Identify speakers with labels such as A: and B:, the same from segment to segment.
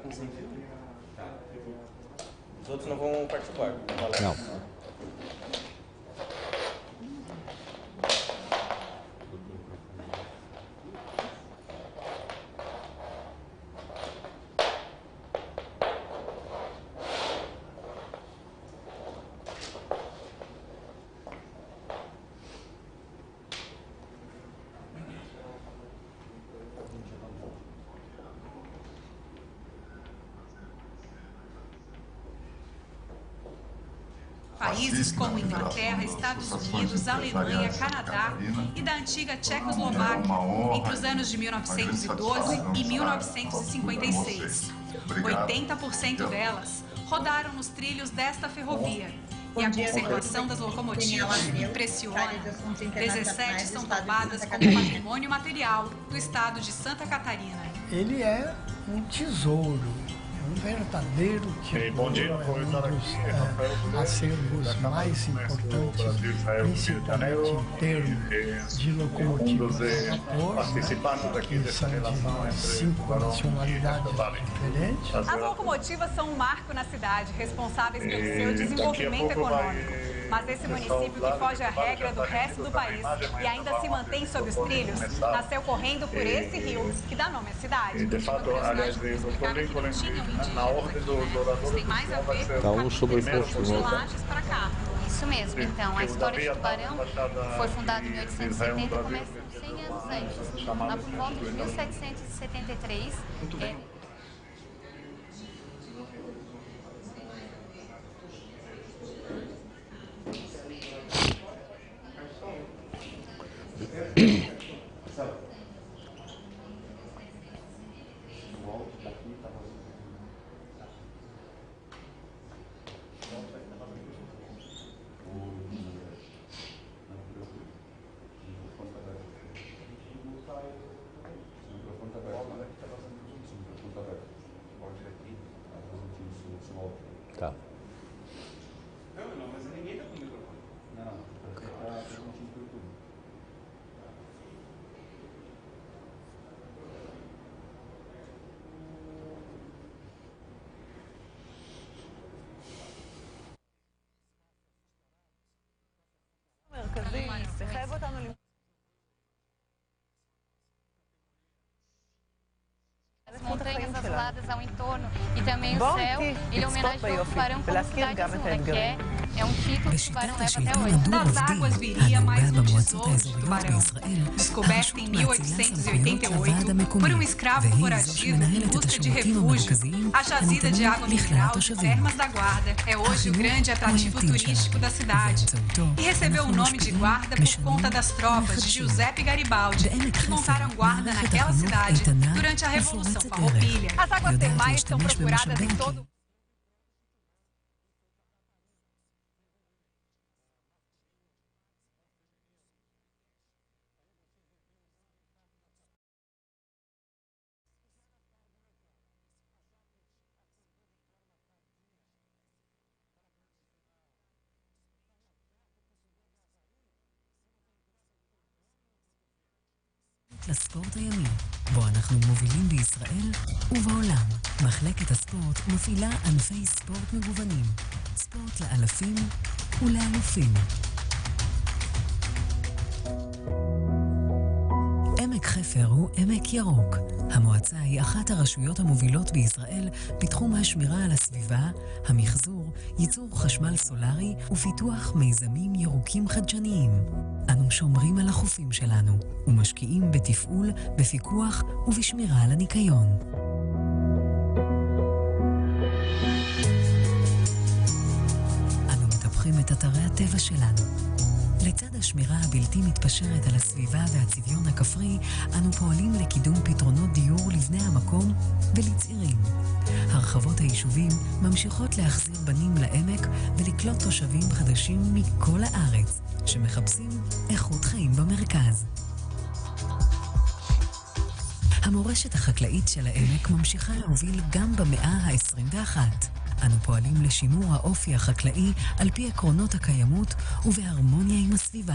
A: com sem fio. Os outros não vão participar.
B: Não.
C: Países como Inglaterra, Estados Unidos, Alemanha, Canadá e da antiga Tchecoslováquia, entre os anos de 1912 e 1956. 80% delas rodaram nos trilhos desta ferrovia. E a conservação das locomotivas impressiona. 17 são tombadas como patrimônio material do estado de Santa Catarina.
D: Ele é um tesouro. Um verdadeiro tesouro, um dos acervos mais importantes, principalmente em termos de locomotivas a vapor, que são de 5 nacionalidades diferentes.
C: As locomotivas são um marco na cidade, responsáveis pelo seu desenvolvimento econômico. Mas esse município que foge à regra do resto do país e ainda se mantém sob os trilhos, nasceu correndo por esse rio que dá nome à cidade.
E: De fato, aliás, na ordem do dourador,
C: tem mais a ver
B: Dá um sobreposto
C: de Lages para cá.
F: Isso mesmo, então, a história de Tubarão foi fundada em 1870 e começa 100 anos antes, lá por volta de 1773.
B: Tá.
A: Não, mas ninguém tá com o microfone. Não, tá transmitindo por tudo.
G: Você vai botar no limpo.
F: As montanhas azuladas ao entorno e também o céu, ele homenageou o Tubarão como cidade azul, que é um título que o Tubarão leva até hoje.
C: Das águas viria mais um tesouro de Tubarão. Descoberto em 1888 por um escravo foragido em busca de refúgio, a jazida de água mineral de Termas da Guarda é hoje o grande atrativo turístico da cidade e recebeu o nome de Guarda por conta das tropas de Giuseppe Garibaldi, que montaram guarda naquela cidade durante a Revolução Farroupilha. As águas termais são procuradas em todo
H: לספורט הימי, בו אנחנו מובילים בישראל ובעולם. מחלקת הספורט מפעילה ענפי ספורט מגוונים, ספורט לאלפים ולאלופים. עמק חפר הוא עמק ירוק. המועצה היא אחת הרשויות המובילות בישראל בתחום השמירה על הסביבה, המחזור, ייצור חשמל סולרי ופיתוח מיזמים ירוקים חדשניים. אנו שומרים על החופים שלנו ומשקיעים בתפעול, בפיקוח ובשמירה על הניקיון. אנו מטפחים את אתרי הטבע שלנו. לצד השמירה הבלתי מתפשרת על הסביבה והצביון הכפרי, אנו פועלים לקידום פתרונות דיור לבני המקום ולצעירים. הרחבות היישובים ממשיכות להחזיר בנים לעמק ולקלוט תושבים חדשים מכל הארץ, שמחפשים איכות חיים במרכז. המורשת החקלאית של העמק ממשיכה להוביל גם במאה ה-21. אנו פועלים לשימור האופי החקלאי על פי עקרונות הקיימות ובהרמוניה עם הסביבה.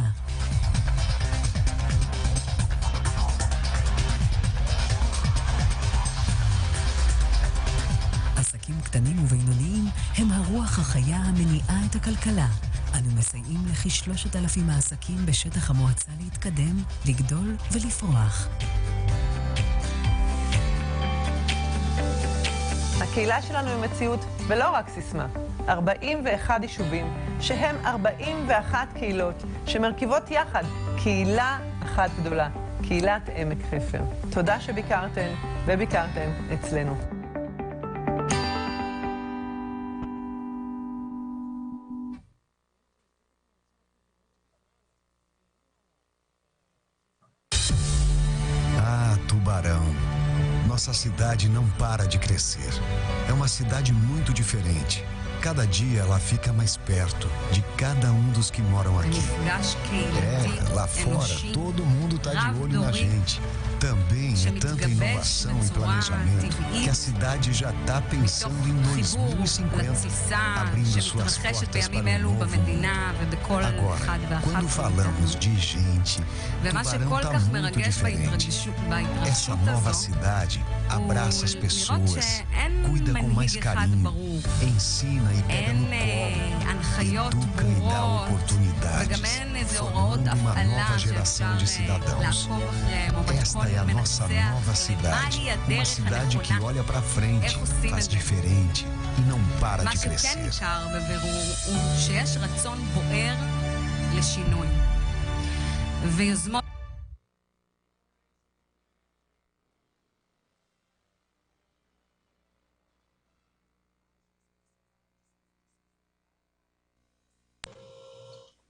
H: עסקים קטנים ובינוניים הם הרוח החיה המניעה את הכלכלה. אנו מסייעים לכ-3,000 העסקים בשטח המועצה להתקדם, לגדול ולפרוח.
G: הקהילה שלנו היא מציאות ולא רק סיסמה. 41 יישובים שהם 41 קהילות שמרכיבות יחד קהילה אחת גדולה, קהילת עמק חפר. תודה שביקרתם וביקרתם אצלנו.
B: Tubarão. Nossa cidade não para de crescer. É uma cidade muito diferente. Cada dia ela fica mais perto de cada um dos que moram aqui. Lá fora, todo mundo tá de olho na gente. Também é tanta inovação e planejamento que a cidade já está pensando em 2050, abrindo suas portas para o novo mundo. Agora, quando falamos de gente, Tubarão está muito diferente. Essa nova cidade abraça as pessoas, cuida com mais carinho, ensina e pega no colo, educa e dá oportunidades, formando uma nova geração de cidadãos. Esta é a nossa nova cidade, uma cidade que olha para frente, faz diferente e não para de crescer.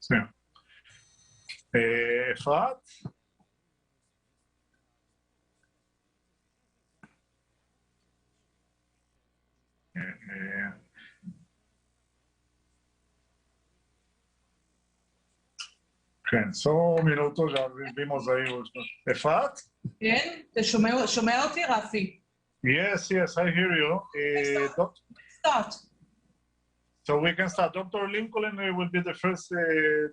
E: Sim. אפרת? כן, סו מינוטו vimos aí os... אפרת?
I: כן, אתה שומע אותי, רפי?
E: Yes, I hear you.
I: Start.
E: So we can start. Dr. Lincoln will be the first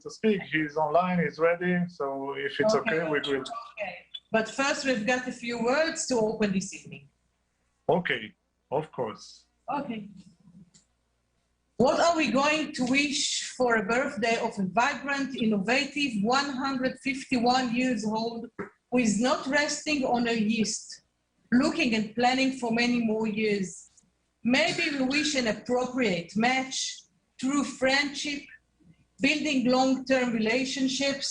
E: to speak. He's online, he's ready. So if it's okay, we will.
I: Okay. But first, we've got a few words to open this evening.
E: Okay, of course.
I: Okay. What are we going to wish for a birthday of a vibrant, innovative, 151 years old who is not resting on her yeast, looking and planning for many more years? Maybe we wish an appropriate match, true friendship, building long-term relationships.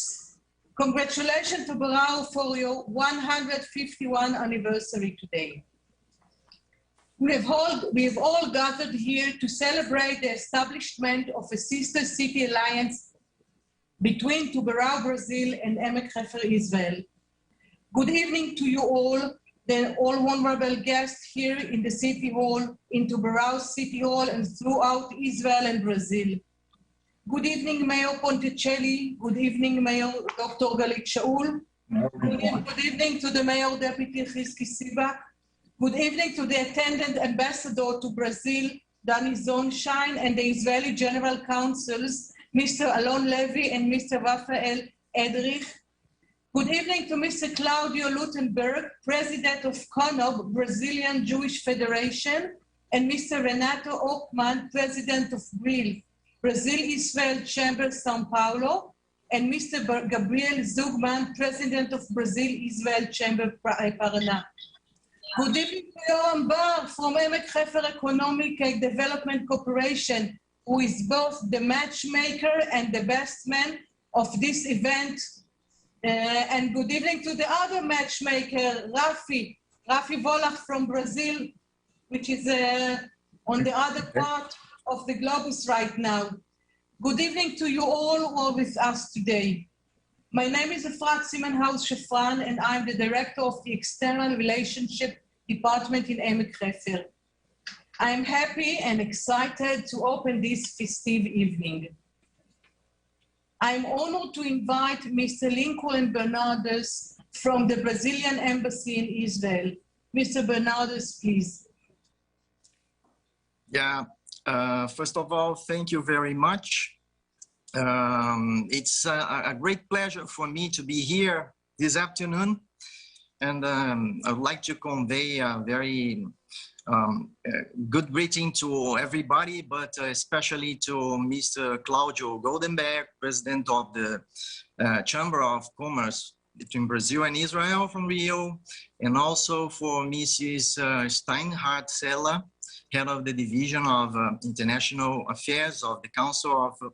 I: Congratulations to Tubarão for your 151 anniversary today. We've all gathered here to celebrate the establishment of a sister city alliance between Tubarão, Brazil, and Emek Hefer, Israel. Good evening to you all, the all honorable guests here in the City Hall, in Tubarão City Hall, and throughout Israel and Brazil. Good evening, Mayor Ponticelli. Good evening, Mayor Dr. Galit Shaul. Good evening to the Mayor Deputy Chizki Sibak. Good evening to the attendant ambassador to Brazil, Danny Zonshine, and the Israeli General Counsels, Mr. Alon Levy and Mr. Raphael Edrich. Good evening to Mr. Claudio Lutenberg, President of CONOB, Brazilian Jewish Federation, and Mr. Renato Ockman, President of BRIL, Brazil-Israel Chamber, São Paulo, and Mr. Gabriel Zugman, President of Brazil-Israel Chamber, Paraná. Good evening to Yoram Bar from Emek Hefer Economic Development Corporation, who is both the matchmaker and the best man of this event. And good evening to the other matchmaker, Rafi Volach from Brazil, which is on the other part of the globus right now. Good evening to you all who are with us today. My name is Efrat Simenhaus-Shafran, and I'm the Director of the External Relationship Department in Emek Hefer. I am happy and excited to open this festive evening. I am honored to invite Mr. Lincoln Bernardes from the Brazilian Embassy in Israel. Mr. Bernardes, please.
J: Yeah, first of all, thank you very much. It's a great pleasure for me to be here this afternoon. And I would like to convey a very Good greeting to everybody, but especially to Mr. Claudio Goldenberg, President of the Chamber of Commerce between Brazil and Israel from Rio, and also for Mrs. Steinhardt Sella, Head of the Division of International Affairs of the Council of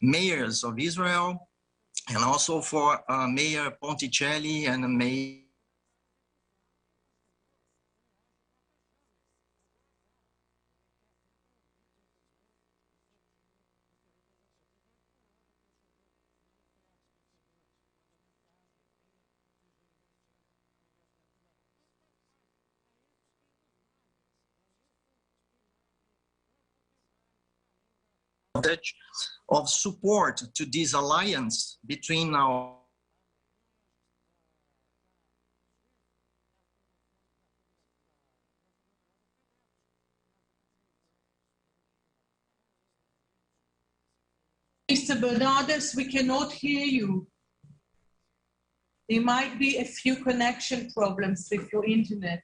J: Mayors of Israel, and also for Mayor Ponticelli and Mayor of support to this alliance between our
I: Mr. Bernardus, we cannot hear you. There might be a few connection problems with your internet.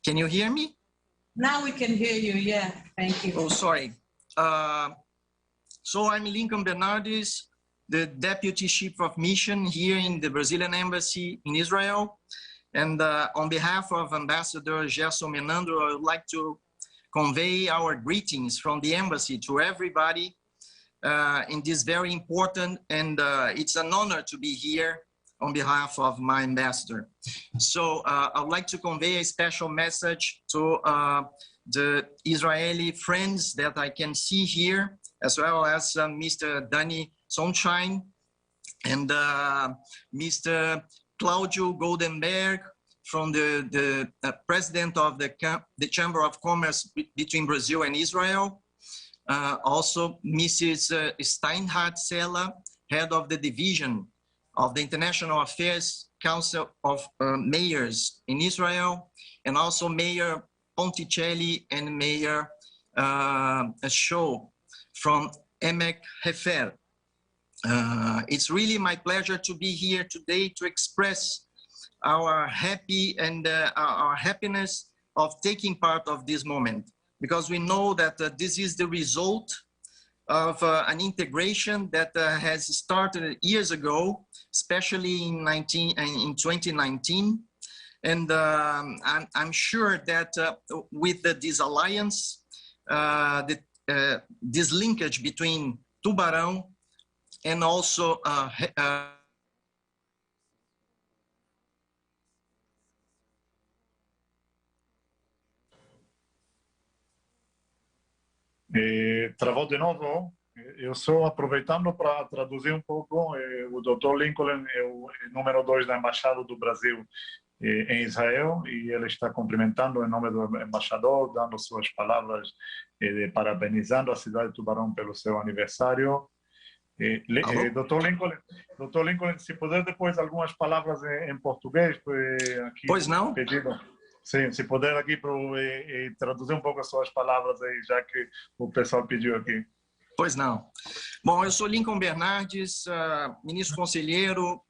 J: Can you hear me?
I: Now we can hear you, yeah, thank you.
J: Oh, sorry. So I'm Lincoln Bernardis, the Deputy Chief of Mission here in the Brazilian Embassy in Israel. And on behalf of Ambassador Gerson Menandro, I would like to convey our greetings from the embassy to everybody in this very important, and it's an honor to be here on behalf of my ambassador. So I would like to convey a special message to the Israeli friends that I can see here, as well as Mr. Danny Sonshine and Mr. Claudio Goldenberg from the president of the Chamber of Commerce between Brazil and Israel. Also, Mrs. Steinhardt Sella, head of the division of the International Affairs Council of Mayors in Israel, and also Mayor Ponticelli and Mayor Shaw from Emek Hefer. It's really my pleasure to be here today to express our our happiness of taking part of this moment, because we know that this is the result of an integration that has started years ago, especially in 2019. And I'm sure that with this alliance, this linkage between Tubarão and also
E: Travou de novo. Eu só aproveitando para traduzir um pouco, o Dr. Lincoln é o número 2 da Embaixada do Brasil em Israel, e ele está cumprimentando em nome do embaixador, dando suas palavras, parabenizando a cidade de Tubarão pelo seu aniversário. Dr. Lincoln, se puder depois algumas palavras em português, aqui.
J: Pois não?
E: Pedido. Sim, se puder aqui traduzir um pouco as suas palavras aí, já que o pessoal pediu aqui.
J: Pois não. Bom, eu sou Lincoln Bernardes, ministro conselheiro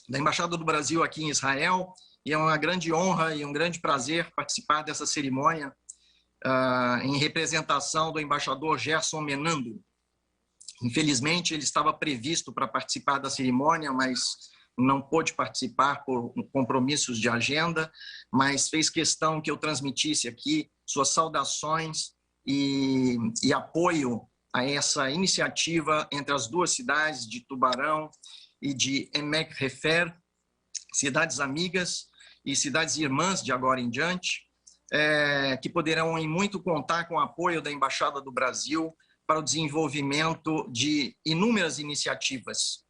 J: da Embaixada do Brasil aqui em Israel, e é uma grande honra e um grande prazer participar dessa cerimônia em representação do embaixador Gerson Menandro. Infelizmente, ele estava previsto para participar da cerimônia, mas não pôde participar por compromissos de agenda, mas fez questão que eu transmitisse aqui suas saudações e apoio a essa iniciativa entre as duas cidades de Tubarão e de Emek Hefer, cidades amigas e cidades irmãs de agora em diante, que poderão em muito contar com o apoio da Embaixada do Brasil para o desenvolvimento de inúmeras iniciativas.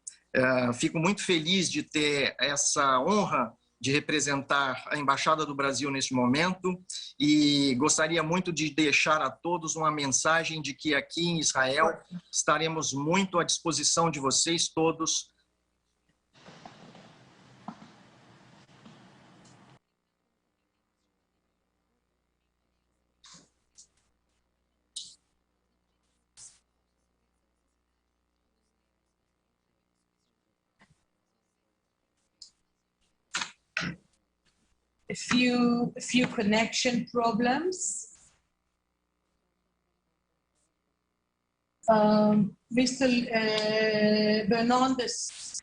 J: Fico muito feliz de ter essa honra de representar a Embaixada do Brasil neste momento, e gostaria muito de deixar a todos uma mensagem de que aqui em Israel estaremos muito à disposição de vocês todos.
I: a few connection problems. Mr. Bernardes.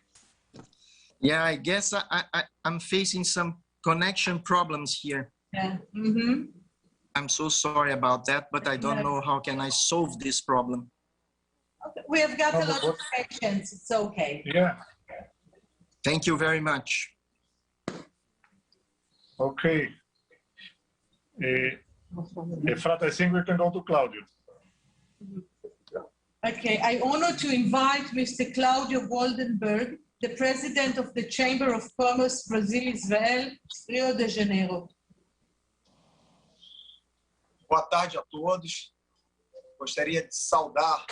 J: Yeah, I guess I'm facing some connection problems here.
I: Yeah.
J: I'm so sorry about that, but I don't know how can I solve this problem.
I: Okay. We have got a lot of questions. It's okay.
E: Yeah.
J: Thank you very much.
E: Okay. Efrat, I think we can go to Claudio.
I: Okay, I honor to invite Mr. Claudio Goldenberg, the president of the Chamber of Commerce Brasil-Israel, Rio de Janeiro.
K: Boa tarde a todos. Gostaria de saudar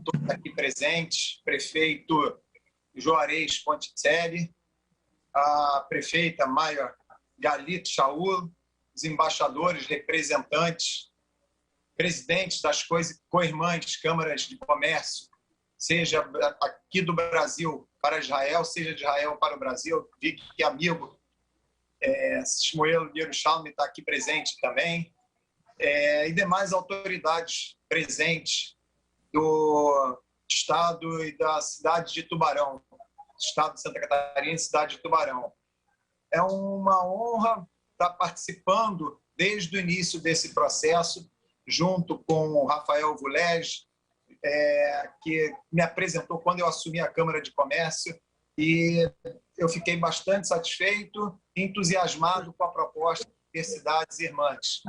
K: todos aqui presentes, prefeito Juarez Ponticelli, a prefeita Maia Galito Shaul, os embaixadores, representantes, presidentes das co-irmãs, câmaras de comércio, seja aqui do Brasil para Israel, seja de Israel para o Brasil. Vi que amigo Shmuel Yerushalmi está aqui presente também, e demais autoridades presentes do estado e da cidade de Tubarão, estado de Santa Catarina e cidade de Tubarão. É uma honra estar participando desde o início desse processo, junto com o Rafael Vulés, que me apresentou quando eu assumi a Câmara de Comércio, e eu fiquei bastante satisfeito e entusiasmado com a proposta de ter cidades irmãs.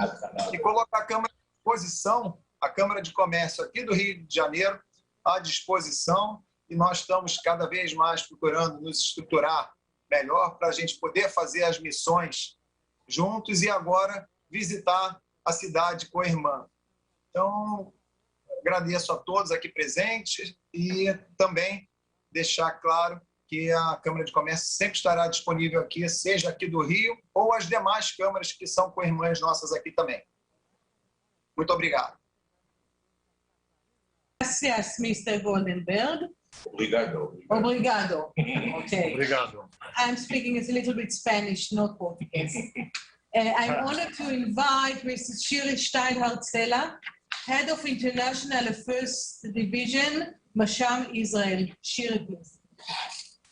K: E colocar a Câmara à disposição, a Câmara de Comércio aqui do Rio de Janeiro, à disposição, e nós estamos cada vez mais procurando nos estruturar melhor para a gente poder fazer as missões juntos e agora visitar a cidade co-irmã. Então, agradeço a todos aqui presentes e também deixar claro que a Câmara de Comércio sempre estará disponível aqui, seja aqui do Rio ou as demais câmaras que são co-irmãs nossas aqui também. Muito obrigado.
I: Gracias, Mr. Goldenberg.
E: Obrigado.
I: Obrigado. Okay.
E: Obrigado.
I: I'm speaking a little bit Spanish, not Portuguese. I'm honored to invite Mrs. Shiri Steinhardt-Zeller, Head of International Affairs Division, Masham, Israel. Shiri, please.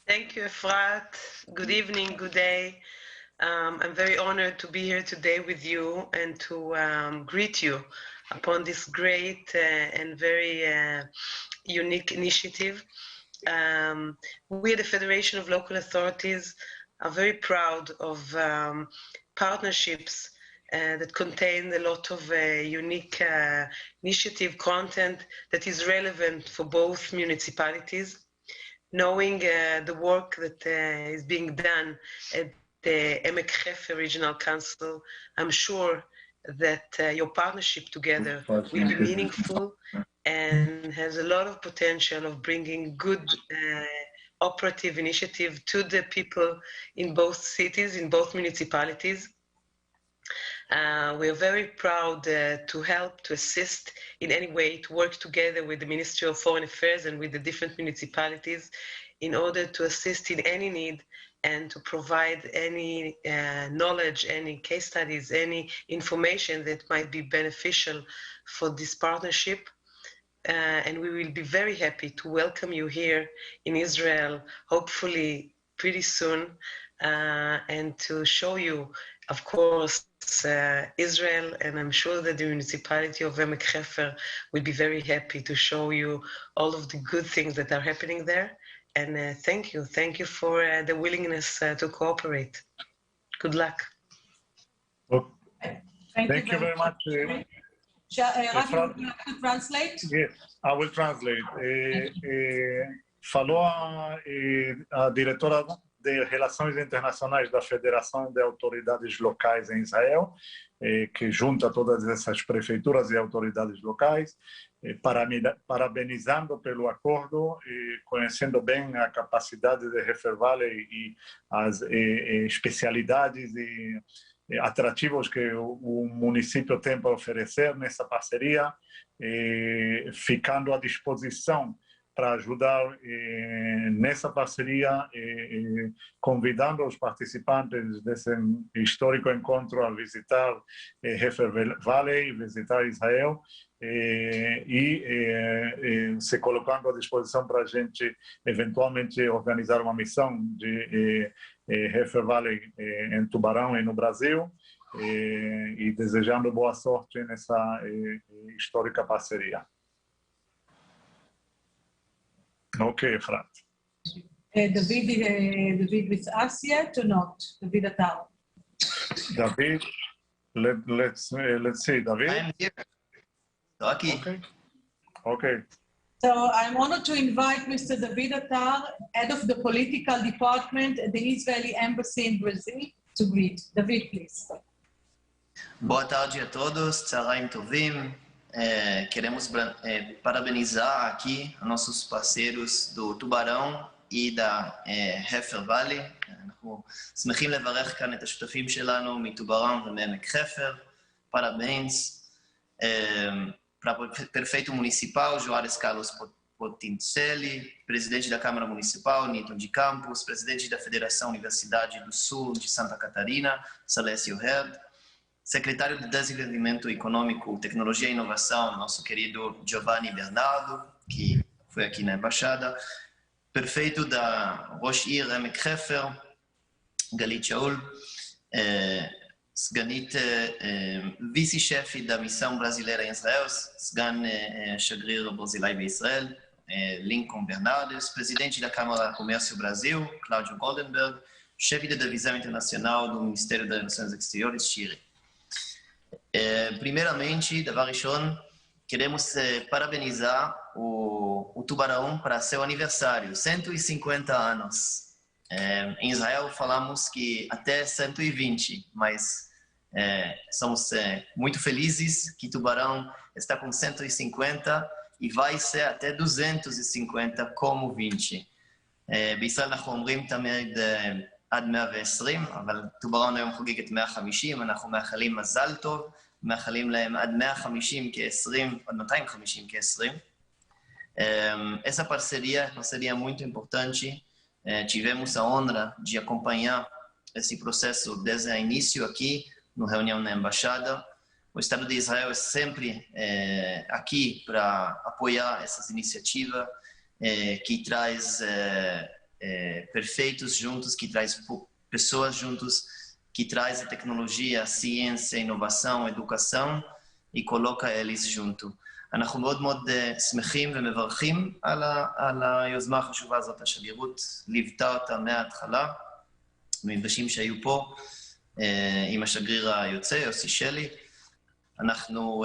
L: Thank you, Efrat. Good evening, good day. I'm very honored to be here today with you and to greet you upon this great and very unique initiative. We at the Federation of Local Authorities are very proud of partnerships that contain a lot of unique initiative content that is relevant for both municipalities. Knowing the work that is being done at the Emek Hefer Regional Council, I'm sure that your partnership together will be meaningful and has a lot of potential of bringing good operative initiative to the people in both cities, in both municipalities. We are very proud to help, to assist in any way, to work together with the Ministry of Foreign Affairs and with the different municipalities in order to assist in any need and to provide any knowledge, any case studies, any information that might be beneficial for this partnership. And we will be very happy to welcome you here in Israel, hopefully pretty soon, and to show you, of course, Israel, and I'm sure that the municipality of Emek Hefer will be very happy to show you all of the good things that are happening there. And thank you for the willingness to cooperate. Good luck.
E: Well, thank you very much.
I: Rafi, would you like to translate?
E: Yes, I will translate. Falou a diretora de Relações Internacionais da Federação de Autoridades Locais em Israel, que junta todas essas prefeituras e autoridades locais, parabenizando pelo acordo, conhecendo bem a capacidade de Hefer Valley e as especialidades e atrativos que o município tem para oferecer nessa parceria, ficando à disposição para ajudar nessa parceria, convidando os participantes desse histórico encontro a visitar Hefer Valley, visitar Israel, e se colocando à disposição para a gente eventualmente organizar uma missão de Hefer Valley em Tubarão e no Brasil, e desejando boa sorte nessa histórica parceria. Okay, Frat.
I: David with us yet or not? David Atal.
E: David, let's see, David.
M: I'm here. Lucky.
E: Okay. Okay.
I: So I'm honored to invite Mr. David Atar, head of the political department at the Israeli Embassy in Brazil, to greet. David, please.
M: Boa tarde a todos, tsaraim tovim. Queremos parabenizar aqui nossos parceiros do Tubarão e da Hefer Valley. אנחנו שמחים לברך כאן את השותפים שלנו מטובראון ומעמק חפר. Parabéns para o prefeito municipal, Joares Carlos Potincelli, presidente da Câmara Municipal, Newton de Campos, presidente da Federação Universidade do Sul de Santa Catarina, Salésio Herd, secretário de Desenvolvimento Econômico, Tecnologia e Inovação, nosso querido Giovanni Bernardo, que foi aqui na Embaixada, prefeito da Rosh Ir Emek Hefer, Galit Shaul, סגנית ויסי-שפי da missão brasileira em Israel, סגן שגריר ברזילאי בישראל, לינקון ברנרדס, presidente da Câmara de Comércio Brasil, Cláudio Goldenberg, chefe da divisão internacional do Ministério das Relações Exteriores, Shiri. Primeiramente, דבר ראשון, queremos parabenizar o Tubarão para seu aniversário, 150 anos. Em Israel falamos que até 120, mas somos muito felizes que Tubarão está com 150 e vai ser até 250 como 20. בישראל אנחנו אומרים תמיד עד 120, אבל טובראון היום חוגגת 150, אנחנו מאחלים מזל טוב, מאחלים להם עד 150 כ-20, עד 250 כ-20. Essa parceria é uma parceria muito importante. Tivemos a honra de acompanhar esse processo desde o início aqui, na reunião na Embaixada. O Estado de Israel é sempre aqui para apoiar essas iniciativas que traz perfeitos juntos, que traz pessoas juntos, que traz a tecnologia, a ciência, a inovação, a educação e coloca eles junto. אנחנו מאוד מאוד שמחים ומברכים על היוזמה החשובה הזאת. השגרירות ליוותה אותה מההתחלה, במפגשים שהיו פה עם השגריר היוצא, יוסי שלי. אנחנו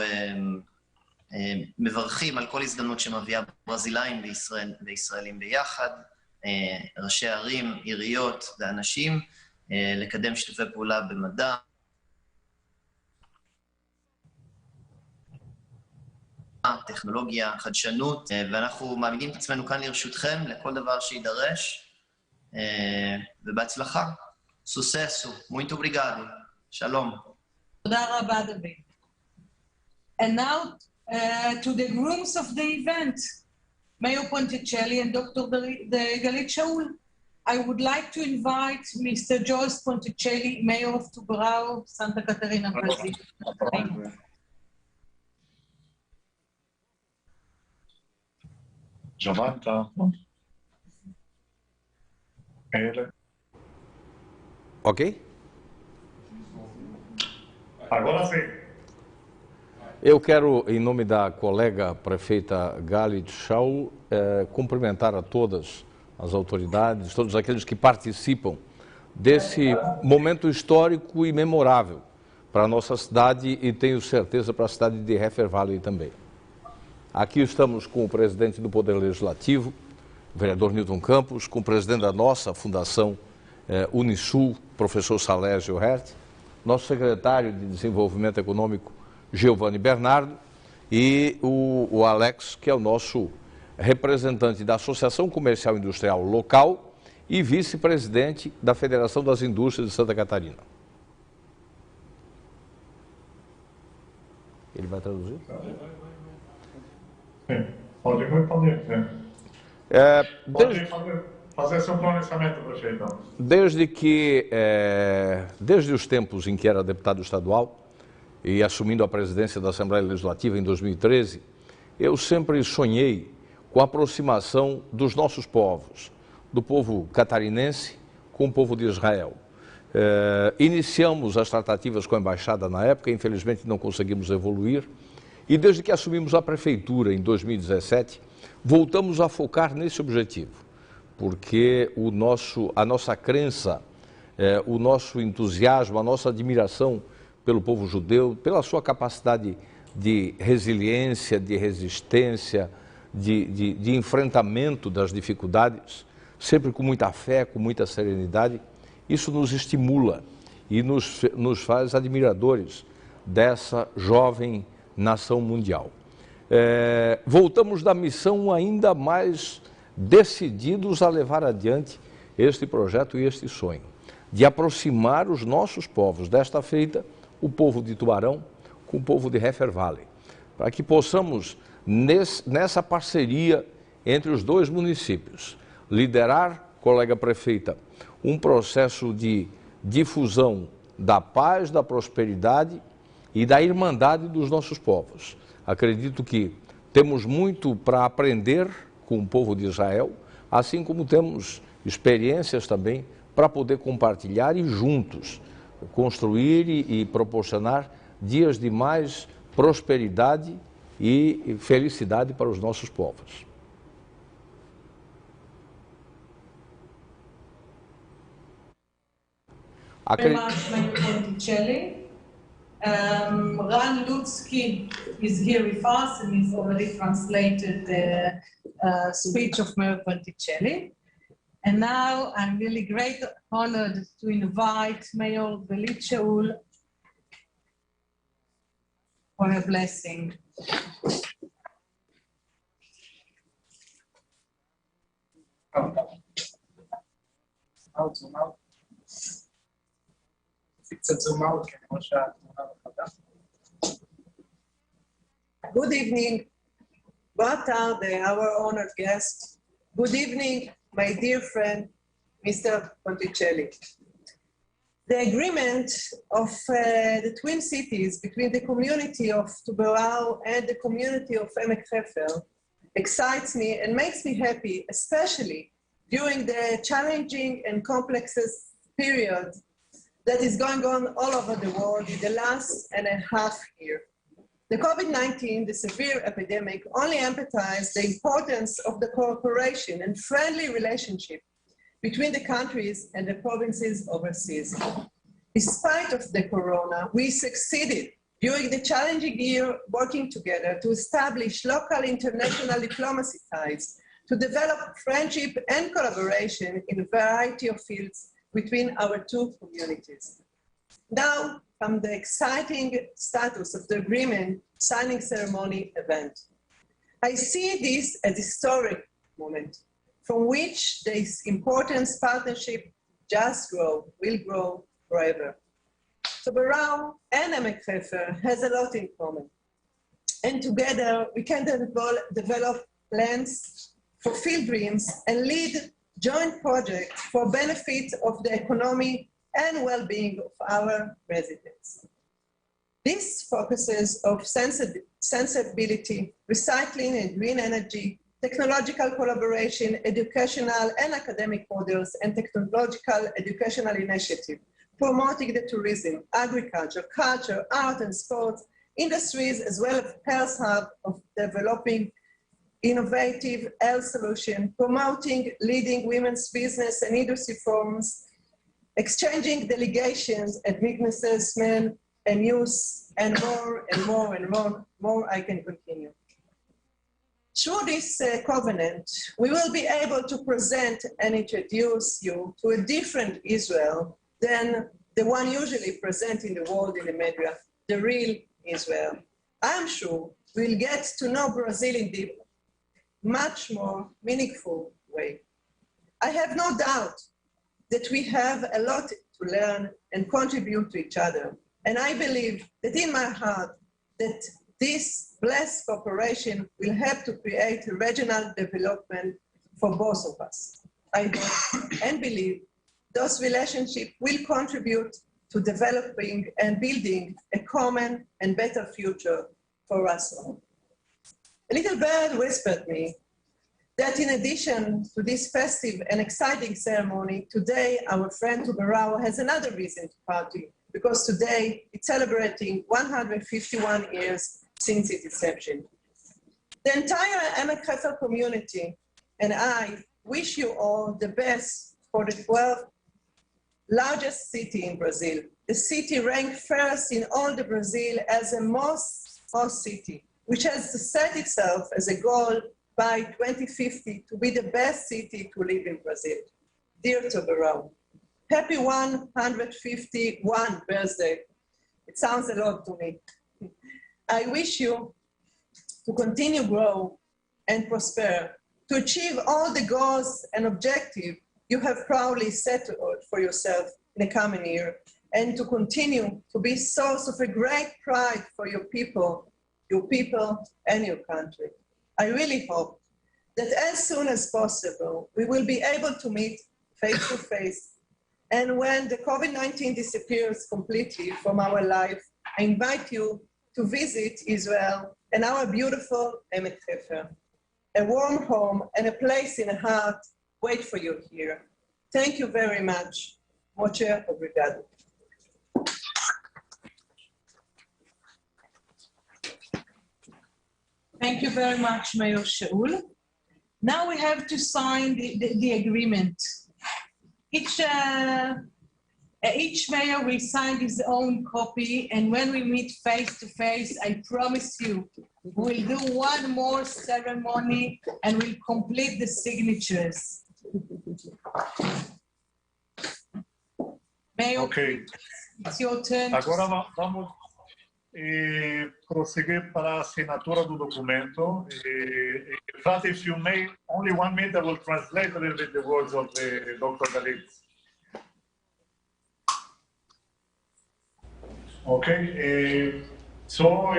M: מברכים על כל הזדמנות שמביאה ברזילאים וישראלים ביחד, ראשי ערים, עיריות ואנשים, לקדם שיתופי פעולה במדע, טכנולוגיה, חדשנות, ואנחנו מעמידים את עצמנו כאן לרשותכם לכל דבר שידרש, ובהצלחה. סוססו, muito obrigado. שלום.
I: תודה רבה, דוד. And now to the grooms of the event, Mayor Ponticelli and Dr. Galit Shaul. I would like to invite Mr. Joyce Ponticelli, Mayor of Tubarão, Santa Catarina, Brazil. Thank you.
E: Giovanni, tá? Ele.
N: Ok?
E: Agora sim.
N: Eu quero, em nome da colega prefeita Galit Shaul, cumprimentar a todas as autoridades, todos aqueles que participam desse momento histórico e memorável para a nossa cidade e tenho certeza para a cidade de Hefer Valley também. Aqui estamos com o presidente do Poder Legislativo, o vereador Newton Campos, com o presidente da nossa fundação Unisul, professor Salésio Hert, nosso secretário de Desenvolvimento Econômico, Giovanni Bernardo, e o Alex, que é o nosso representante da Associação Comercial e Industrial Local e vice-presidente da Federação das Indústrias de Santa Catarina. Ele vai traduzir?
E: Pode responder. Pode fazer seu pronunciamento, prefeito.
N: Desde os tempos em que era deputado estadual e assumindo a presidência da Assembleia Legislativa em 2013, eu sempre sonhei com a aproximação dos nossos povos, do povo catarinense com o povo de Israel. Iniciamos as tratativas com a embaixada na época, infelizmente não conseguimos evoluir, e desde que assumimos a prefeitura em 2017, voltamos a focar nesse objetivo, porque a nossa crença, o nosso entusiasmo, a nossa admiração pelo povo judeu, pela sua capacidade de resiliência, de resistência, de enfrentamento das dificuldades, sempre com muita fé, com muita serenidade, isso nos estimula e nos faz admiradores dessa jovem nação mundial. Voltamos da missão ainda mais decididos a levar adiante este projeto e este sonho, de aproximar os nossos povos, desta feita, o povo de Tubarão com o povo de Hefer Valley, para que possamos, nessa parceria entre os dois municípios, liderar, colega prefeita, um processo de difusão da paz, da prosperidade e da irmandade dos nossos povos. Acredito que temos muito para aprender com o povo de Israel, assim como temos experiências também para poder compartilhar e juntos construir e proporcionar dias de mais prosperidade e felicidade para os nossos povos.
I: Very much, Mayor Ponticelli. Ran Lutzky is here with us and he's already translated the speech of Mayor Ponticelli. And now I'm really great honored to invite Mayor Galit Shaul for a blessing. Good evening. Boa tarde, our honored guest. Good evening, my dear friend, Mr. Ponticelli. The agreement of the twin cities between the community of Tubarão and the community of Emek Hefer excites me and makes me happy, especially during the challenging and complex period that is going on all over the world in the last and a half year. The COVID-19, the severe epidemic, only emphasized the importance of the cooperation and friendly relationship between the countries and the provinces overseas. Despite of the corona, we succeeded during the challenging year working together to establish local international diplomacy ties, to develop friendship and collaboration in a variety of fields between our two communities. Now comes the exciting status of the agreement signing ceremony event. I see this as a historic moment from which this important partnership just will grow forever. Tubarão and Emek Hefer has a lot in common. And together we can develop plans, fulfill dreams, and lead joint projects for benefit of the economy and well-being of our residents. This focuses on sensibility, recycling and green energy, technological collaboration, educational and academic models, and technological educational initiative, promoting the tourism, agriculture, culture, art and sports, industries, as well as health hub of developing innovative health solution, promoting leading women's business and industry forums, exchanging delegations and businessmen and youth, and more and more and more I can continue. Through this covenant, we will be able to present and introduce you to a different Israel than the one usually present in the world in the media, the real Israel. I'm sure we'll get to know Brazil in the much more meaningful way. I have no doubt that we have a lot to learn and contribute to each other. And I believe that in my heart that this blessed cooperation will help to create a regional development
O: for both of us. I hope and believe those relationships will contribute to developing and building a common and better future for us all. A little bird whispered me that in addition to this festive and exciting ceremony, today our friend Tubarão has another reason to party, because today it's celebrating 151 years since its inception. The entire Emek Hefer community and I wish you all the best for the 12th largest city in Brazil. The city ranked first in all the Brazil as a most host city, which has set itself as a goal by 2050 to be the best city to live in Brazil. Dear Tubarão, happy 151 birthday. It sounds a lot to me. I wish you to continue grow and prosper, to achieve all the goals and objectives you have proudly set for yourself in the coming year, and to continue to be source of a great pride for your people and your country. I really hope that as soon as possible, we will be able to meet face to face. And when the COVID-19 disappears completely from our life, I invite you to visit Israel and our beautiful Emek Hefer. A warm home and a place in the heart wait for you here. Thank you very much. Mucho obrigado.
I: Thank you very much, Mayor Shaul. Now we have to sign the agreement. Each mayor will sign his own copy, and when we meet face to face, I promise you, we'll do one more ceremony and we'll complete the signatures. Mayor,
E: Ok.
I: it's your turn.
E: Agora vamos prosseguir para a assinatura do documento. Frat, if you may, only 1 minute, I will translate a little bit the words of Dr. Galit. Ok, só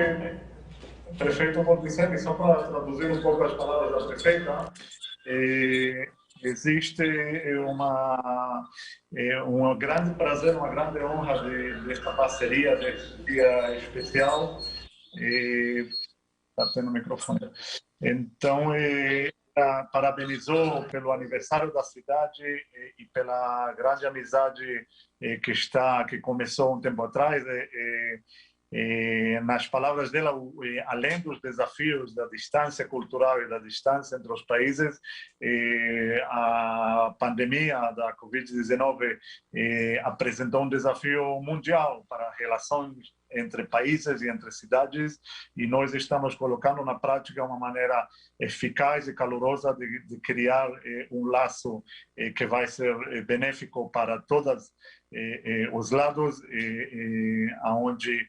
E: prefeito pode dizer, só para traduzir um pouco as palavras da prefeita, existe um grande prazer, uma grande honra desta parceria, deste dia especial. Está tendo o microfone. Então, parabenizou pelo aniversário da cidade e pela grande amizade que começou um tempo atrás. Nas palavras dela, além dos desafios da distância cultural e da distância entre os países, a pandemia da Covid-19 apresentou um desafio mundial para relações entre países e entre cidades, e nós estamos colocando na prática uma maneira eficaz e calorosa de criar um laço que vai ser benéfico para todos os lados, onde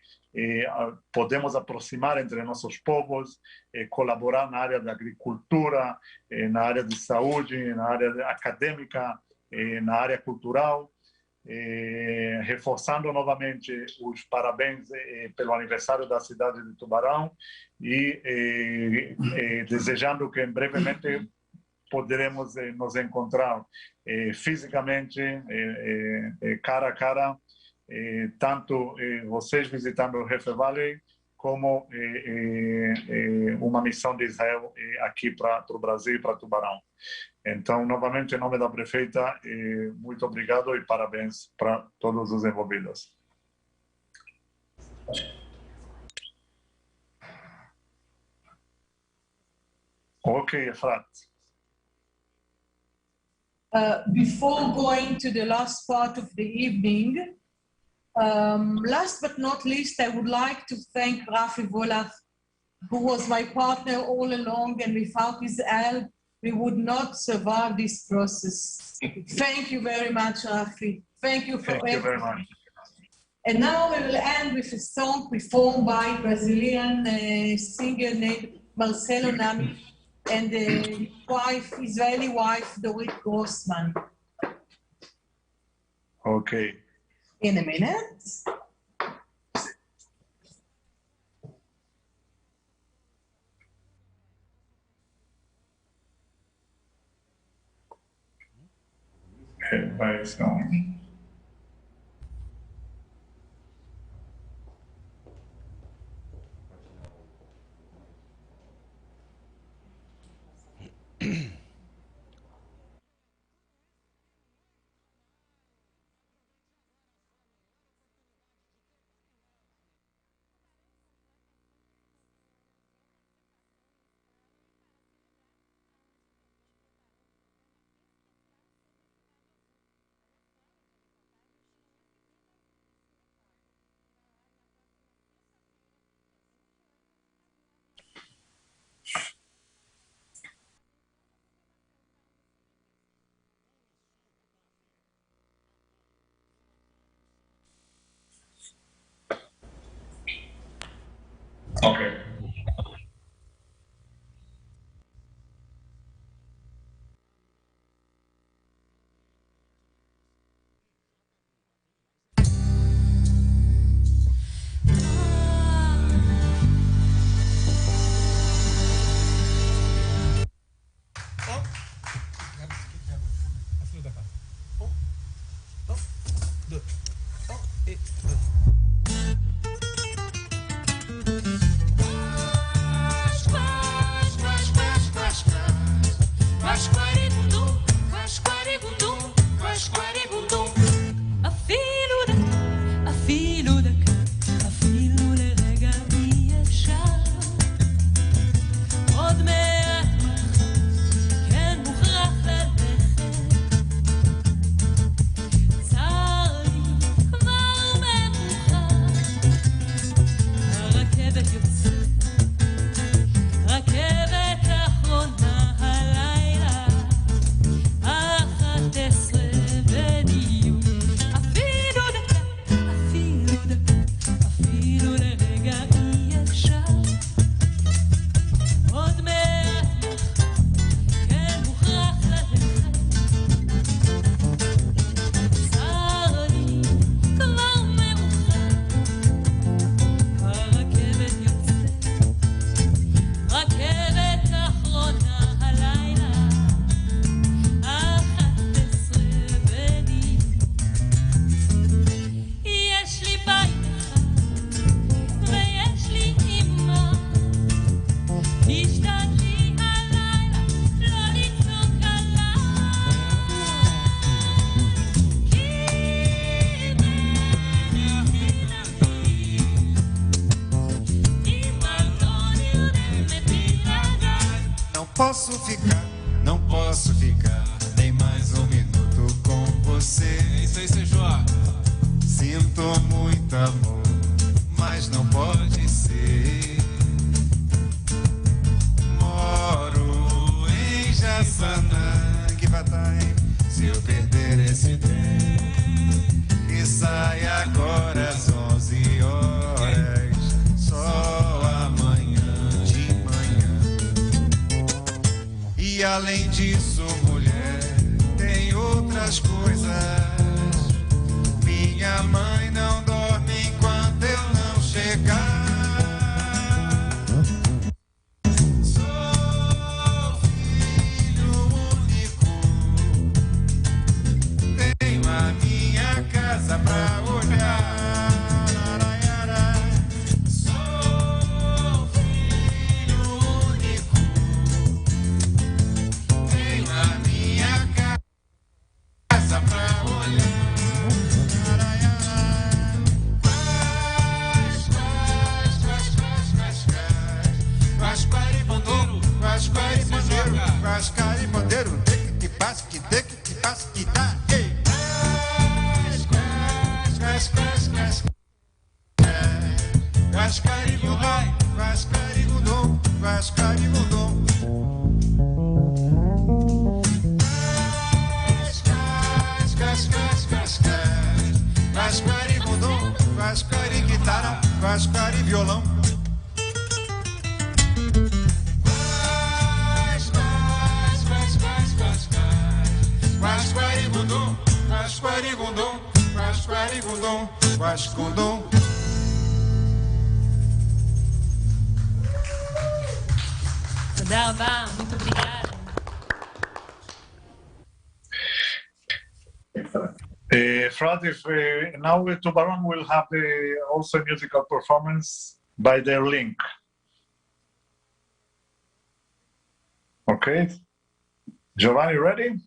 E: podemos aproximar entre nossos povos, colaborar na área da agricultura, na área de saúde, na área acadêmica, na área cultural. Reforçando novamente os parabéns pelo aniversário da cidade de Tubarão e desejando que brevemente poderemos nos encontrar fisicamente, cara a cara, tanto vocês visitando o Hefer Valley como uma missão de Israel aqui para o Brasil e para Tubarão. Então, novamente, em nome da prefeita, muito obrigado e parabéns para todos os envolvidos. Ok, Efrat.
I: Before going to the last part of the evening, last but not least, I would like to thank Rafi Volach, who was my partner all along, and without his help, we would not survive this process. Thank you very much, Rafi. Thank you for everything.
E: Thank you very much.
I: And now we will end with a song performed by Brazilian singer named Marcelo Nami and the Israeli wife, Dorit Grossman.
E: Okay.
I: In a minute.
E: Vai ser um... Okay.
P: Não posso ficar nem mais um minuto com você.
Q: É isso aí, Sejoá.
P: Sinto muito amor, mas não pode ser. Moro em Jaçanã, que batalha se eu perder esse trem. Que sai agora às 11 horas, só amanhã de manhã. E além disso, mulher, tem outras coisas. Minha mãe não dorme enquanto eu não chegar. Sou filho único, tenho a minha casa pra olhar. Sou filho único, tenho a minha casa pra olhar. Guascari bandeiro, que passa, que passa, que dá, ei. Guascari bundom, Guascari bundom, Guascari bundom. Guascari bundom, Guascari guitarra, Guascari violão. Guasquarigundum, Guasquarigundum, Guasquarigundum, Guascundum.
C: תודה רבה, muito obrigada.
E: Fred, if now Tubarão will have also a musical performance by their link. Okay, Giovanni, ready?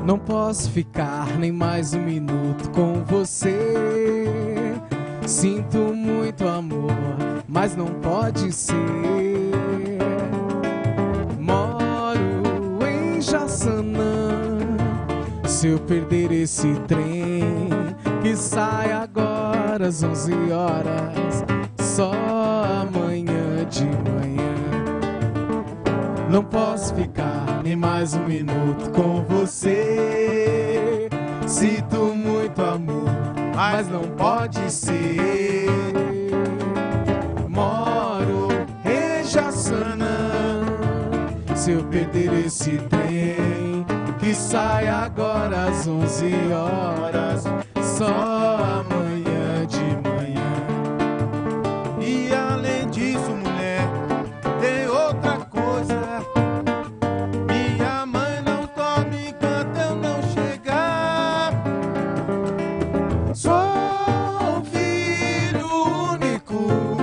Q: Não posso ficar nem mais um minuto com você. Sinto muito amor, mas não pode ser. Moro em Jaçanã. Se eu perder esse trem que sai agora às 11 horas, só amanhã de manhã. Não posso ficar nem mais um minuto com você. Sinto muito amor, mas não pode ser. Moro em Jaçanã. Se eu perder esse trem que sai agora às 11 horas, só amanhã de manhã.
P: E além disso, mulher, tem outra coisa. Minha mãe não dorme enquanto eu não chegar. Sou filho único,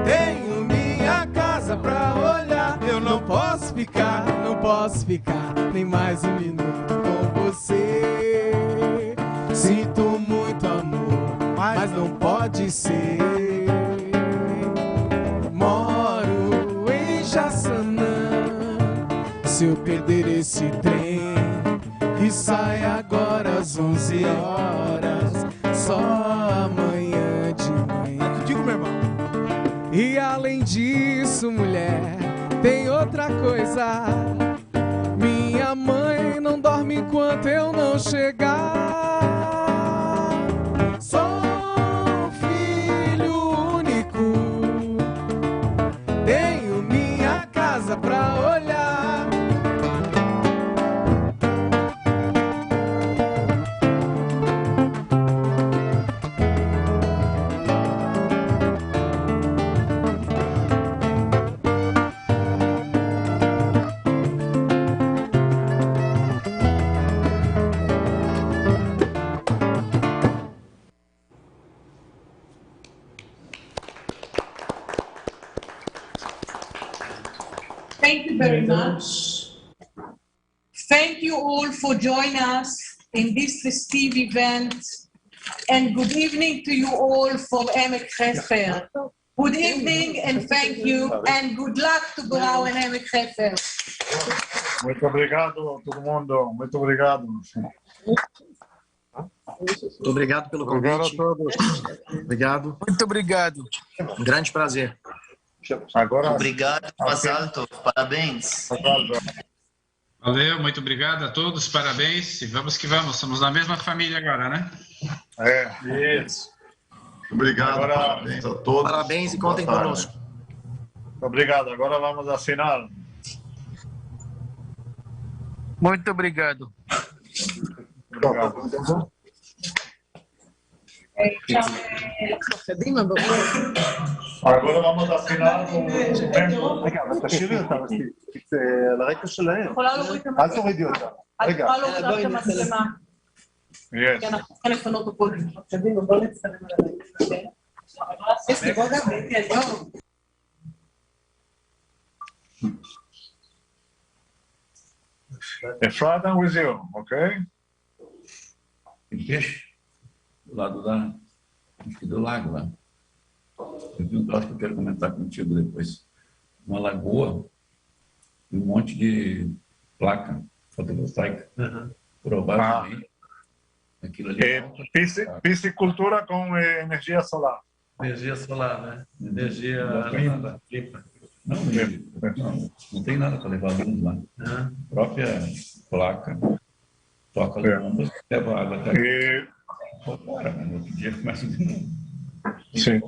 P: tenho minha casa pra olhar.
Q: Eu não posso ficar nem mais um minuto com você. Sinto muito amor, mas não pode ser. Moro em Jaçanã. Se eu perder esse trem que sai agora às 11 horas, só amanhã de manhã.
P: Digo, meu irmão.
Q: E além disso, mulher, tem outra coisa. Minha mãe não dorme enquanto eu não chegar. Sou filho único, tenho minha casa pra olhar.
I: Thank you very much. Thank you all for joining us in this festive event, and good evening to you all from Emek Hefer. Good evening and thank you, and good luck to Tubarão and Emek Hefer.
E: Muito obrigado, todo mundo. Muito obrigado.
J: Muito obrigado pelo convite.
E: Obrigado a todos.
J: Obrigado.
P: Muito obrigado.
J: Um grande prazer.
E: Agora,
M: obrigado, Basalto. Parabéns.
R: Valeu, muito obrigado a todos, parabéns. E vamos que vamos, somos na mesma família agora, né?
E: Isso.
S: Obrigado,
E: agora,
S: parabéns a todos.
J: Parabéns e contem conosco.
E: Obrigado. Agora vamos assinar.
P: Muito obrigado.
E: Obrigado. Agora vamos assinar com o...
A: רגע, אבל תשאירי אותה, על הרקע שלהם. אל תורידי אותה. רגע.
I: כי אנחנו צריכים לפנות אותו קודם. קדימה, בוא נצטרם על
E: Efrat, I'm with you, okay?
T: Tem peixe do lado do lago lá. Eu vi um troço que eu quero comentar contigo depois. Uma lagoa e um monte de placa fotovoltaica. Provavelmente. Aquilo ali.
E: Piscicultura com energia solar.
T: Energia solar, né? Energia limpa. Não tem nada para levar alunos lá. A própria placa toca as bombas, leva água até aqui. Fora, no outro dia começa de novo.
E: Sim.